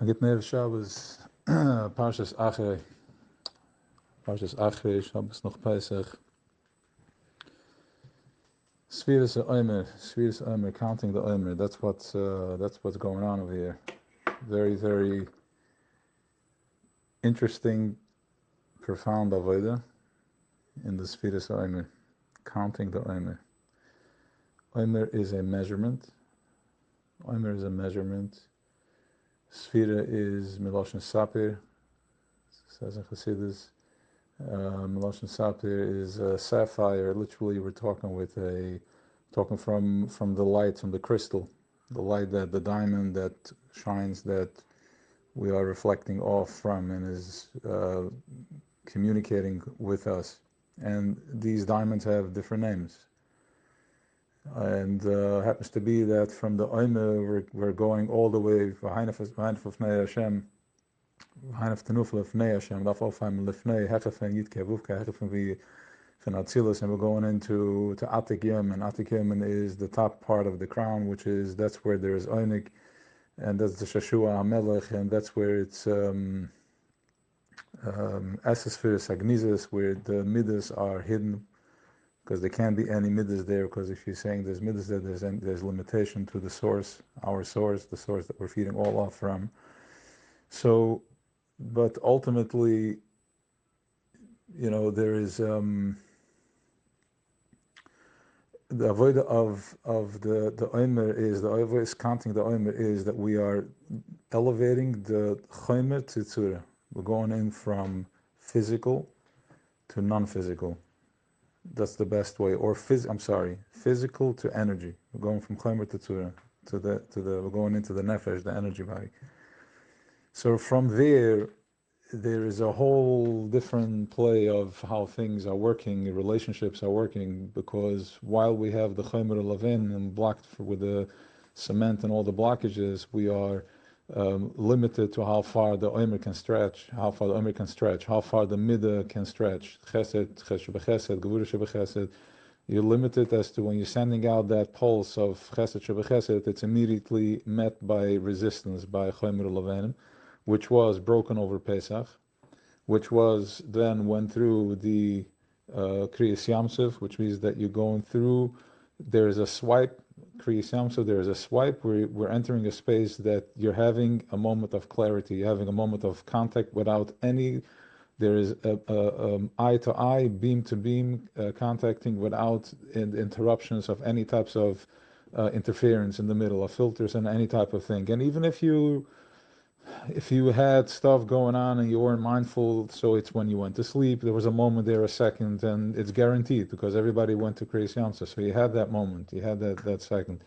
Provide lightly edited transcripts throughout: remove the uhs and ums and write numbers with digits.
Agitnev Shabbos, Parshas Achre, Shabbos noch Pesach. Sfiras Omer, counting the Omer. That's what's going on over here. Very, very interesting, profound avodah in the Sfiras Omer, counting the Omer. Omer is a measurement. Sfira is Miloshen Sapir, says in Chassidus. Miloshen Sapir is a sapphire. Literally, we're talking from the light, from the crystal, the light that the diamond that shines, that we are reflecting off from, and is communicating with us. And these diamonds have different names. And happens to be that from the Omer we're going all the way V'hainaf Lefnei Hashem, V'hainaf Tenufel Lefnei Hashem, Dafalfam Lefnei Hechafen Yitke Vuvke Hechafen V'Natzilus, and we're going into Atik Yom, and Atik Yom is the top part of the crown, that's where there is Oinik, and that's the Shashua HaMelech, and that's where it's Esespheres Agnizes, where the Midas are hidden, because there can't be any midas there, because if you're saying there's midas there, there's limitation to the source, our source, the source that we're feeding all off from. So, but ultimately, there is the avodah of the Omer is, the avodah is counting the Omer is that we are elevating the Chomer to Tzura. We're going in from physical to non-physical. That's the best way, or physical to energy. We're going from Chomer to Tzura, we're going into the Nefesh, the energy body. So from there is a whole different play of how things are working, relationships are working, because while we have the Chomer Levin and blocked with the cement and all the blockages, we are limited to how far the Omer can stretch, how far the Midah can stretch. Chesed, Chesed Shebechesed, Gevurah Shebechesed. You're limited as to when you're sending out that pulse of Chesed Shebechesed, it's immediately met by resistance, by Chomer Levanim, which was broken over Pesach, which was then went through the Kriyas Yamsuf, which means that you're going through, there's a swipe, Kriyas Yamsuf, there is a swipe where we're entering a space that you're having a moment of clarity, you're having a moment of contact without any, there is a eye to eye, beam to beam contacting without interruptions of any types of interference in the middle of filters and any type of thing. And even if you had stuff going on and you weren't mindful, so it's when you went to sleep, there was a moment there, a second, and it's guaranteed because everybody went to Kriyas Yamsuf. So you had that moment, you had that second.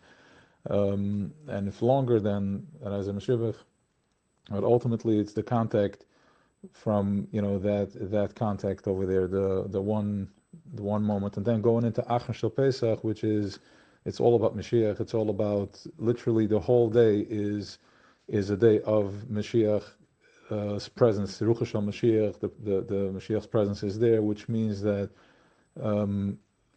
And if longer than as a Meshivach, but ultimately it's the contact from, that contact over there, the one moment. And then going into Achre Shel Pesach, which is, it's all about Mashiach, it's all about, literally the whole day is a day of Mashiach's presence, Ruach Shel Mashiach, the Mashiach's presence is there, which means that,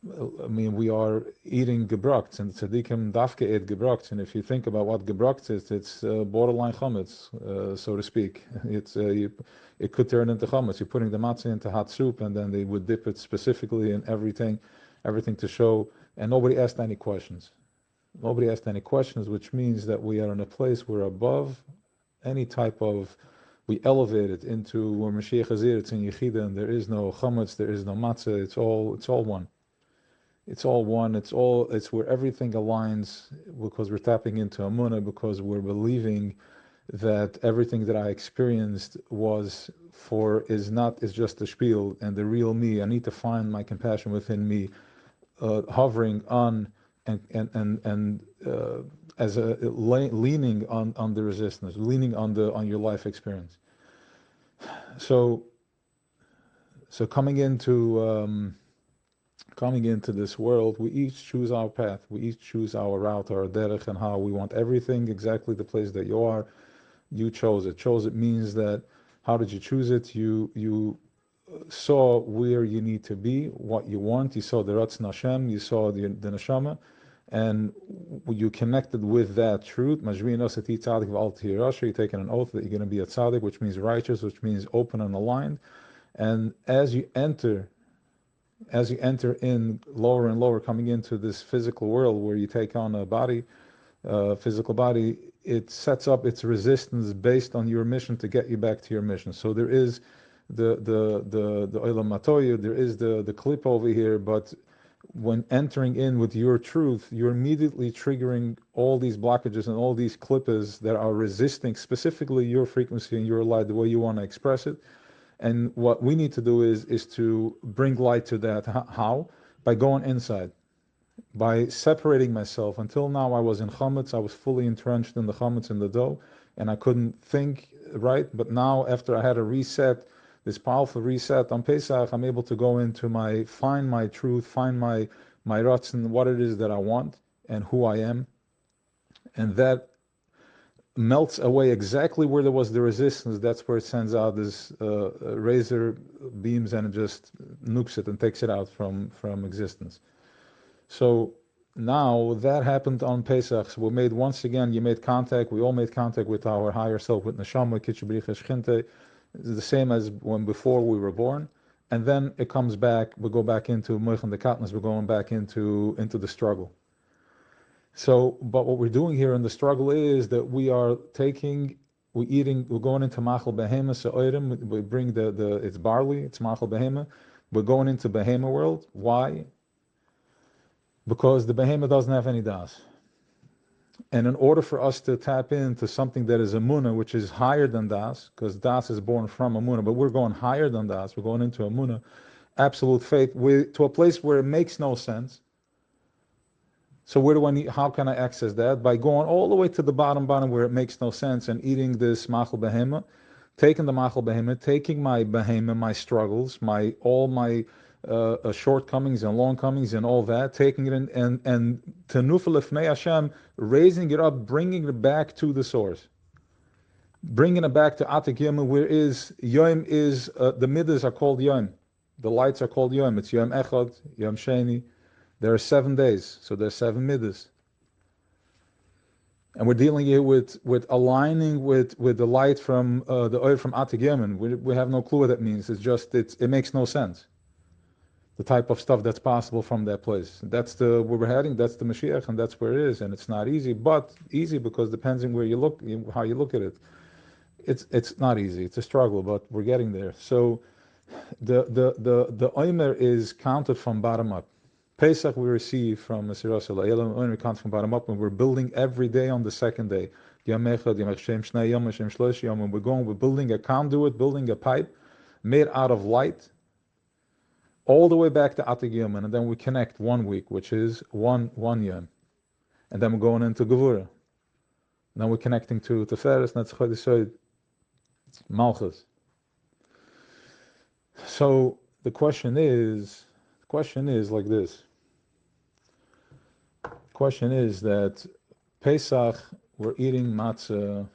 we are eating gebrokt, and tzaddikim dafke eat gebrokt, and if you think about what gebrokt is, it's borderline chametz, so to speak. It could turn into chametz. You're putting the matzah into hot soup, and then they would dip it specifically in everything to show, and nobody asked any questions. Which means that we are in a place where above any type of, we elevate it into where Mashiach is here, it's in Yechida, and there is no chametz, there is no matzah, it's all one. It's all one, it's where everything aligns, because we're tapping into Amunah, because we're believing that everything that I experienced is just a spiel, and the real me, I need to find my compassion within me, hovering on and as a leaning on the resistance, leaning on your life experience. So coming into this world, we each choose our path, we each choose our route, our derech, and how we want everything exactly the place that you are. You chose it. Chose it means that, how did you choose it? You saw where you need to be, what you want. You saw the Ratzon Hashem, you saw the neshama, and you connected with that truth. You're taking an oath that you're going to be a tzaddik, which means righteous, which means open and aligned. And as you enter in lower and lower, coming into this physical world where you take on a body, physical body, it sets up its resistance based on your mission to get you back to your mission. So there is the olam matoya, there is the clip over here, but when entering in with your truth, you're immediately triggering all these blockages and all these clippers that are resisting specifically your frequency and your light, the way you want to express it. And what we need to do is to bring light to that. How? By going inside, by separating myself. Until now, I was in chametz. I was fully entrenched in the chametz, in the dough, and I couldn't think right. But now, after I had a reset, this powerful reset on Pesach, I'm able to go into find my truth, find my ruts and what it is that I want and who I am, and that melts away exactly where there was the resistance. That's where it sends out this razor beams and it just nukes it and takes it out from existence. So now that happened on Pesach. So we made, once again, we all made contact with our higher self, with Neshama, Kitchebricha, Shchinte, the same as when before we were born. And then it comes back, we go back into Moichan the Katnas, we're going back into the struggle. So, but what we're doing here in the struggle is that we're going into Machal Behema Se'orim, we bring it's barley, it's Machal Behema, we're going into Behema world. Why? Because the Behema doesn't have any das. And in order for us to tap into something that is Amunah, which is higher than das, because das is born from Amunah, but we're going higher than das, we're going into Amunah, absolute faith, to a place where it makes no sense. So how can I access that? By going all the way to the bottom where it makes no sense and eating this Machal Behema, taking the Machal Behema, taking my Behema, my struggles, all my shortcomings and longcomings and all that, taking it in and Tenufel Lefnei Hashem, raising it up, bringing it back to the source. Bringing it back to Atik Yom, where Yom is, the midas are called Yom. The lights are called Yom. It's Yom Echad, Yom Sheni. There are 7 days, so there's 7 midas. And we're dealing here with aligning with the light from the oil from Atik Yemen. We have no clue what that means. It makes no sense. The type of stuff that's possible from that place. That's where we're heading. That's the Mashiach, and that's where it is. And it's not easy, but easy because depends on where you look, how you look at it. It's not easy. It's a struggle, but we're getting there. So the Omer is counted from bottom up. Pesach we receive from Mesiras Elam, we count from bottom up, and we're building every day on the second day. We're building a conduit, building a pipe made out of light, all the way back to Atik Yom, and then we connect 1 week, which is one Yom. And then we're going into Gevura. Then we're connecting to Teferes, Netzach, Malchus. So the question is like this. The question is that Pesach, we're eating matzah.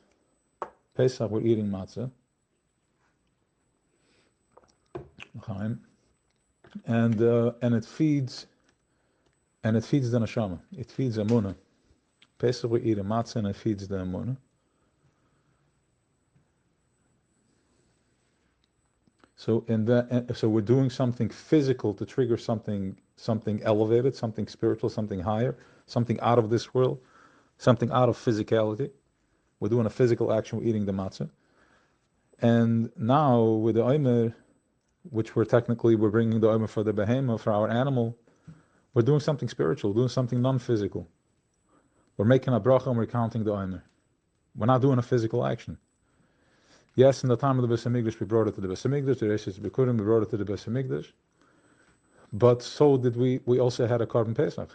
And it feeds the neshama. It feeds Amunah. Pesach we eat a matzah and it feeds the Amunah. So so we're doing something physical to trigger something elevated, something spiritual, something higher, something out of this world, something out of physicality. We're doing a physical action. We're eating the matzah, and now with the Omer, which we're bringing the Omer for the behemoth, for our animal, we're doing something spiritual, doing something non-physical. We're making a bracha and we're counting the Omer. We're not doing a physical action. Yes, in the time of the Beis HaMikdash, we brought it to the Beis HaMikdash. The Reishis Bikurim, we brought it to the Beis HaMikdash. But so did we also had a Korban Pesach.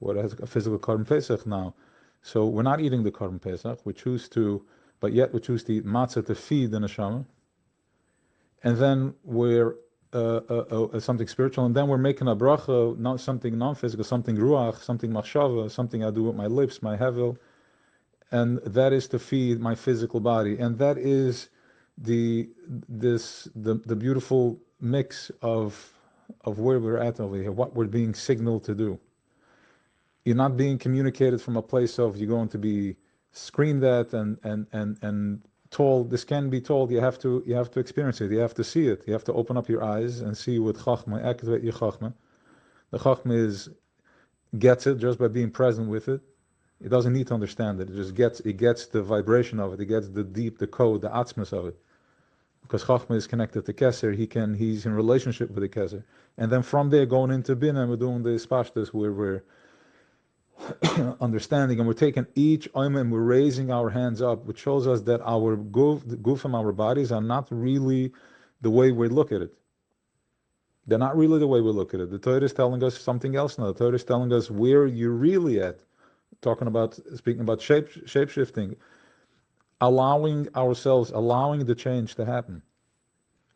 What has a physical Korban Pesach now? So we're not eating the Korban Pesach. We choose to eat matzah to feed the neshama. And then we're something spiritual, and then we're making a bracha, not something non-physical, something ruach, something machshava, something I do with my lips, my hevel, and that is to feed my physical body, and that is the beautiful mix of where we're at over here, what we're being signaled to do. you're not being communicated from a place of you're going to be screamed at and told. This can be told. You have to experience it. You have to see it. You have to open up your eyes and see with chachma, activate your chachma. The chachma gets it just by being present with it. It doesn't need to understand it. It gets the vibration of it. It gets the code, the atzmas of it. Because chachma is connected to keser, he's in relationship with the keser. And then from there, going into bina, we're doing the pashtus where we're understanding, and we're taking each oim and we're raising our hands up, which shows us that our goof and our bodies are not really the way we look at it. They're not really the way we look at it. The Torah is telling us something else now. The Torah is telling us where you're really at. Speaking about shape shifting, allowing the change to happen.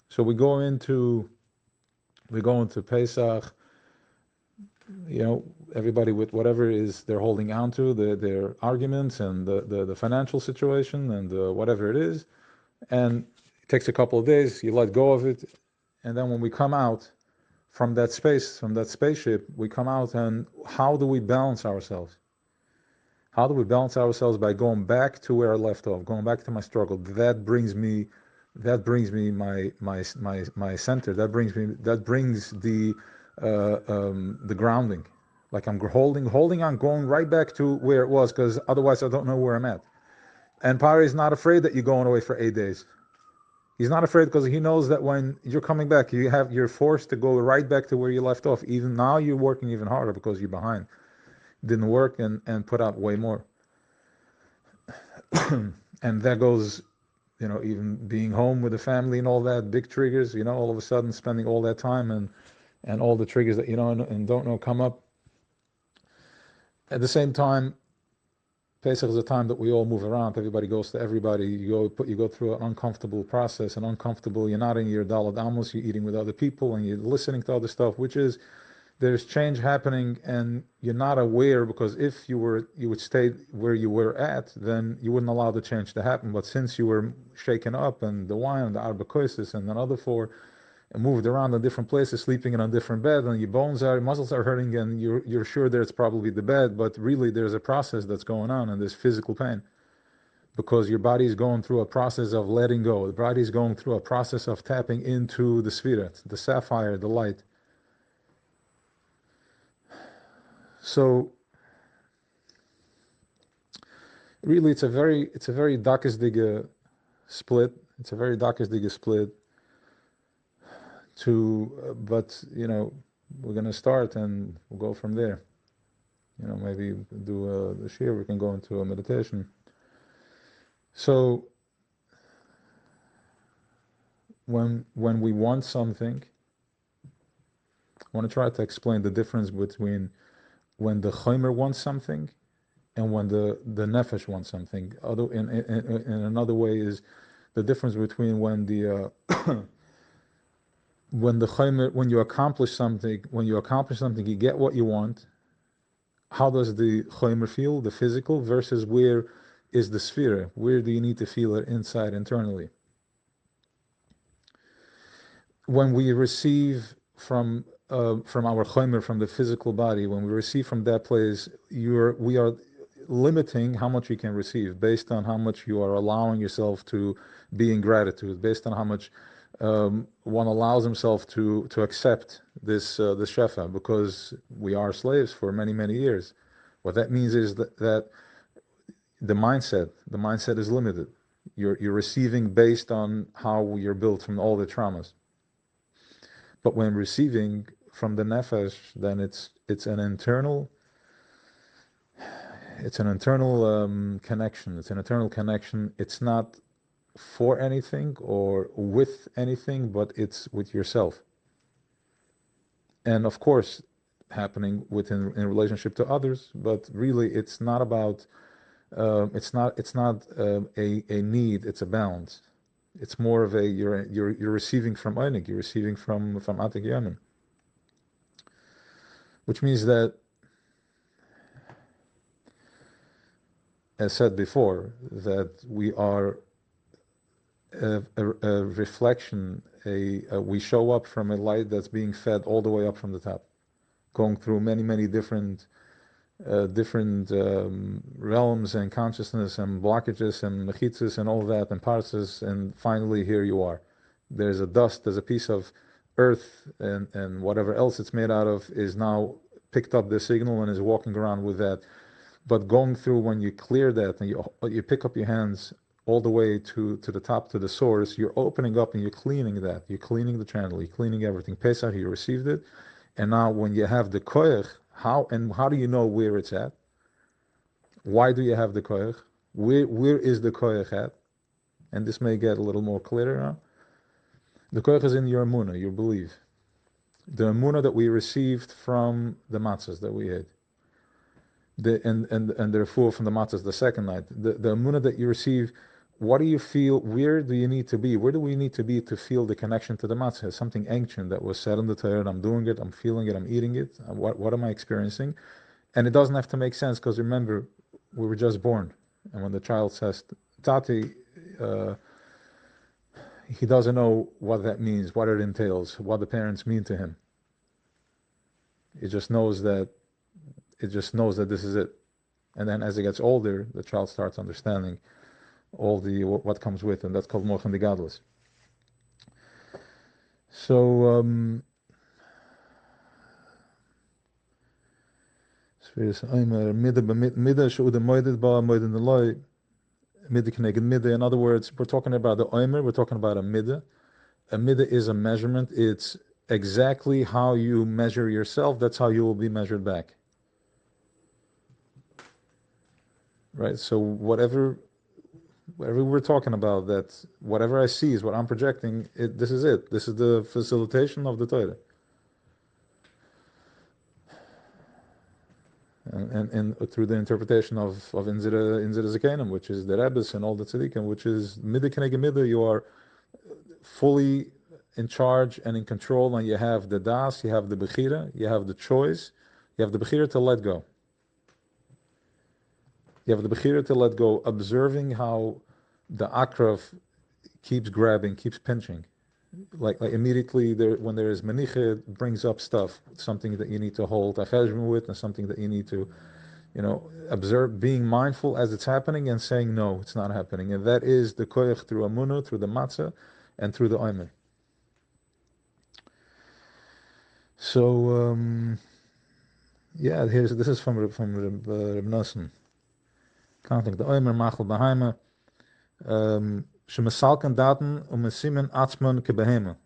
So we go into Pesach, everybody with whatever is they're holding on to, their arguments and the financial situation and whatever it is, and it takes a couple of days, you let go of it, and then when we come out from that spaceship, we come out, and how do we balance ourselves? How do we balance ourselves? By going back to where I left off, going back to my struggle. That brings me my center. That brings the grounding. Like I'm holding on, going right back to where it was, because otherwise I don't know where I'm at. And Pari is not afraid that you're going away for 8 days. He's not afraid because he knows that when you're coming back, you're forced to go right back to where you left off. Even now, you're working even harder because you're behind. Didn't work and put out way more. And that goes, even being home with the family and all that, big triggers, all of a sudden spending all that time and all the triggers that you know and don't know come up. At the same time, Pesach is a time that we all move around. Everybody goes to everybody. You go through an uncomfortable process, you're not in your Dalad Amos, you're eating with other people and you're listening to other stuff, which is, there's change happening and you're not aware, because if you would stay where you were at, then you wouldn't allow the change to happen. But since you were shaken up, and the wine and the arba koises and another 4, and moved around in different places, sleeping in a different bed, and your muscles are hurting, and you're sure that it's probably the bed, but really there's a process that's going on, and there's physical pain. Because your body is going through a process of letting go. The body is going through a process of tapping into the Sfirat, the sapphire, the light. So really, it's a very dakesdige split. It's a very dakesdige split. But we're going to start and we'll go from there. Maybe do the shir. We can go into a meditation. So when we want something, I want to try to explain the difference between when the chomer wants something and when the nefesh wants something. In another way is the difference between when the when the chomer, when you accomplish something, you get what you want. How does the chomer feel, the physical, versus where is the sphere? Where do you need to feel it inside, internally? When we receive from our chomer, from the physical body, when we receive from that place, we are limiting how much you can receive based on how much you are allowing yourself to be in gratitude, based on how much one allows himself to accept this shefa, because we are slaves for many years. What that means is that the mindset is limited. You're receiving based on how you're built from all the traumas. But when receiving from the nefesh, then it's an internal connection. It's an internal connection. It's not for anything or with anything, but it's with yourself. And of course, happening in relationship to others. But really, it's not about. It's not a need. It's a balance. It's more of you're receiving from Einig, you're receiving from Atik Yamin. Which means that, as said before, that we are a reflection, we show up from a light that's being fed all the way up from the top, going through many different different realms and consciousness and blockages and mechitzas and all that and parses, and finally here you are. There's a dust, there's a piece of earth, and whatever else it's made out of is now picked up the signal and is walking around with that. But going through, when you clear that and you pick up your hands all the way to the top, to the source, you're opening up and you're cleaning that. You're cleaning the channel, you're cleaning everything. Pesach, you received it. And now when you have the koyach, how do you know where it's at? Why do you have the koyach? Where is the koyach at? And this may get a little more clearer now. The koyach is in your emunah, your belief. The emunah that we received from the matzahs that we ate. And the refuah from the matzahs the second night. The emunah that you receive, what do you feel? Where do you need to be? Where do we need to be to feel the connection to the matzah? Something ancient that was said in the Torah. I'm doing it. I'm feeling it. I'm eating it. What am I experiencing? And it doesn't have to make sense, because remember, we were just born, and when the child says Tati, he doesn't know what that means, what it entails, what the parents mean to him. It just knows that this is it. And then as he gets older, the child starts understanding all the what comes with, and that's called Mochen de Gadlus. So in other words, we're talking about the Omer, we're talking about a middah. A middah is a measurement. It's exactly how you measure yourself, that's how you will be measured back. Right? So whatever we're talking about, that whatever I see is what I'm projecting, this is it. This is the facilitation of the Torah. And through the interpretation of Inzira Zakenim, which is the Rebbe's and all the Tzaddikim, which is Middah Keneged Middah, you are fully in charge and in control, and you have the Das, you have the Bechira, you have the choice, you have the Bechira to let go. You have the Bechira to let go, observing how the Akrav keeps grabbing, keeps pinching. Like immediately when there is Menicha, it brings up stuff, something that you need to hold Acheshbon with, and something that you need to, observe, being mindful as it's happening and saying, no, it's not happening. And that is the koyach through Amunah, through the Matzah, and through the Omer. So, this is from Reb Nosson. Counting the Omer, Machel Baheima, Shemesalken Daten, Mesimen Atzman Kebehema.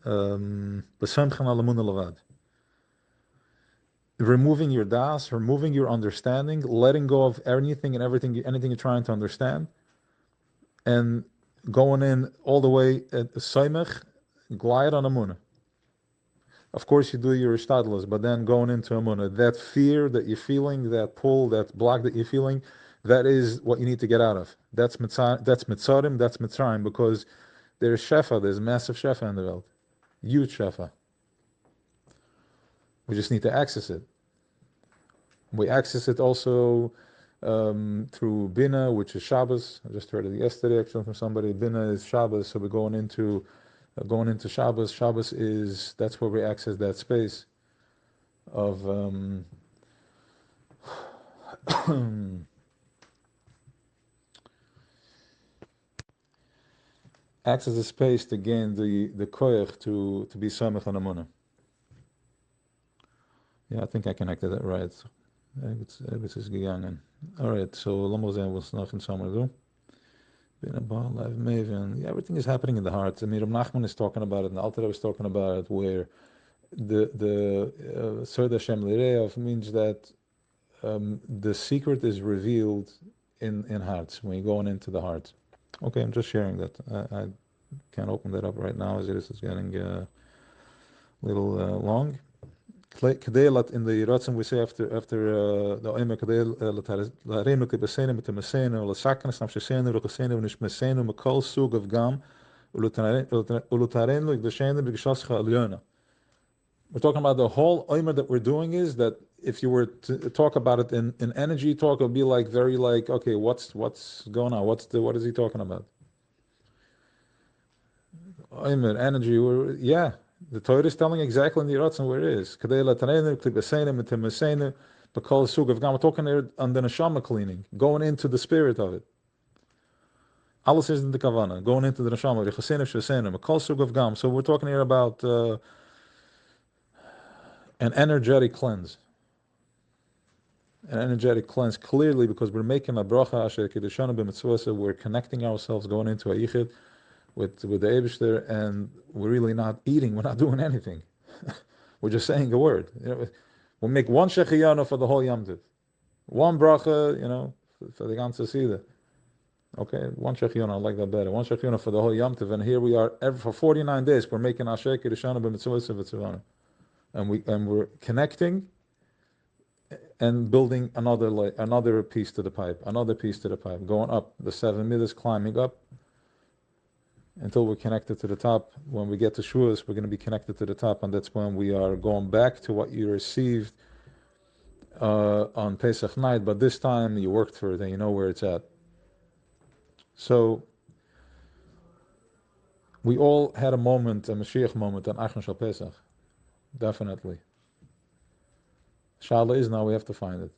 Besemchen Alamuna Lavad. Removing your das, removing your understanding, letting go of anything and everything, anything you're trying to understand, and going in all the way at Soimech, glide on Amunah. Of course, you do your ishtadlus, but then going into Amunah, that fear that you're feeling, that pull, that block that you're feeling, that is what you need to get out of. That's Mitzarim, that's Mitzrayim, because there's Shefa, there's massive Shefa in the world. Huge Shefa. We just need to access it. We access it also through Bina, which is Shabbos. I just heard it yesterday actually from somebody. Bina is Shabbos, so we're going into Shabbos. Shabbos that's where we access that space of access the space to gain the koyach to be samech on Amunah. Yeah, I think I connected that right. It's gegangen. All right, so Lamos was noch in Sommer do. Been a bar live maven. Yeah, everything is happening in the heart. I mean, Reb Nachman is talking about it, and the Alter Rebbe is talking about it, where the Sod Hashem L'Reav means that the secret is revealed in hearts, when you're going into the heart. Okay, I'm just sharing that. I can't open that up right now, as it is getting a little long. Kadelat in the Ratzim we say after the Omer Kadel Larenu Kibasenu Mitamesenu Lasaknas Namshesenu Rukasenu Nishmesenu Makol Sug of Gam Ulutarenu Igdashenu Bigshascha Alyona. We're talking about the whole Omer that we're doing is that if you were to talk about it in energy talk, it would be very okay, what's going on? What is he talking about? Omer, energy, the Torah is telling exactly in the Ratzon where it is. Bakol Sug of Gam, we're talking here on the neshama cleaning, going into the spirit of it. Alles is in the kavana, going into the neshama, the chasenim shesenim, Bakol Sug of Gam. So we're talking here about an energetic cleanse. An energetic cleanse, clearly, because we're making a bracha asher kedeshana b'mitzvah, we're connecting ourselves, going into a yichud with the Eibishter, and we're really not eating, we're not doing anything. We're just saying a word. We'll make one shechiyana for the whole Yom Tov. One bracha, for the ganze Sida. Okay, one shechiyana, I like that better. One shechiyana for the whole Yom Tov, and here we are, for 49 days, we're making asher kedeshana b'mitzvah v'tzivana. And we're connecting and building another piece to the pipe, going up the 7 meters, climbing up until we're connected to the top. When we get to Shuas, we're going to be connected to the top, and that's when we are going back to what you received on Pesach night, but this time you worked for it and you know where it's at. So we all had a moment, a Mashiach moment, an Achron Shal Pesach, definitely. Shala is now we have to find it.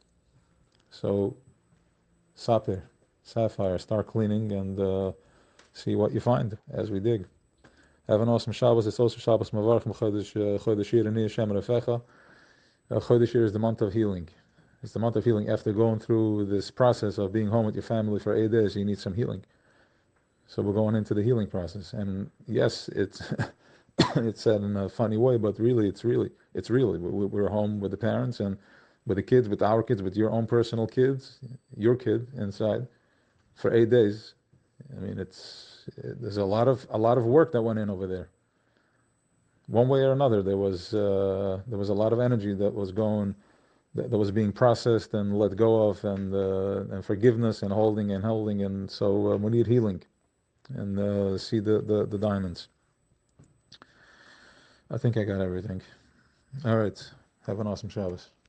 So, sapphire, start cleaning and see what you find as we dig. Have an awesome Shabbos. It's also Shabbos Mavarch Chodesh Yir Ani Hashem Refecha. Chodesh Yir is the month of healing. It's the month of healing. After going through this process of being home with your family for 8 days, you need some healing. So we're going into the healing process. And yes, it's it's said in a funny way, but really, it's really. We're home with the parents and with the kids, with our kids, with your own personal kids, your kid inside for 8 days. I mean, there's a lot of work that went in over there. One way or another, there was a lot of energy that was was being processed and let go of, and forgiveness and holding, and so we need healing and see the diamonds. I think I got everything. All right. Have an awesome Shabbos.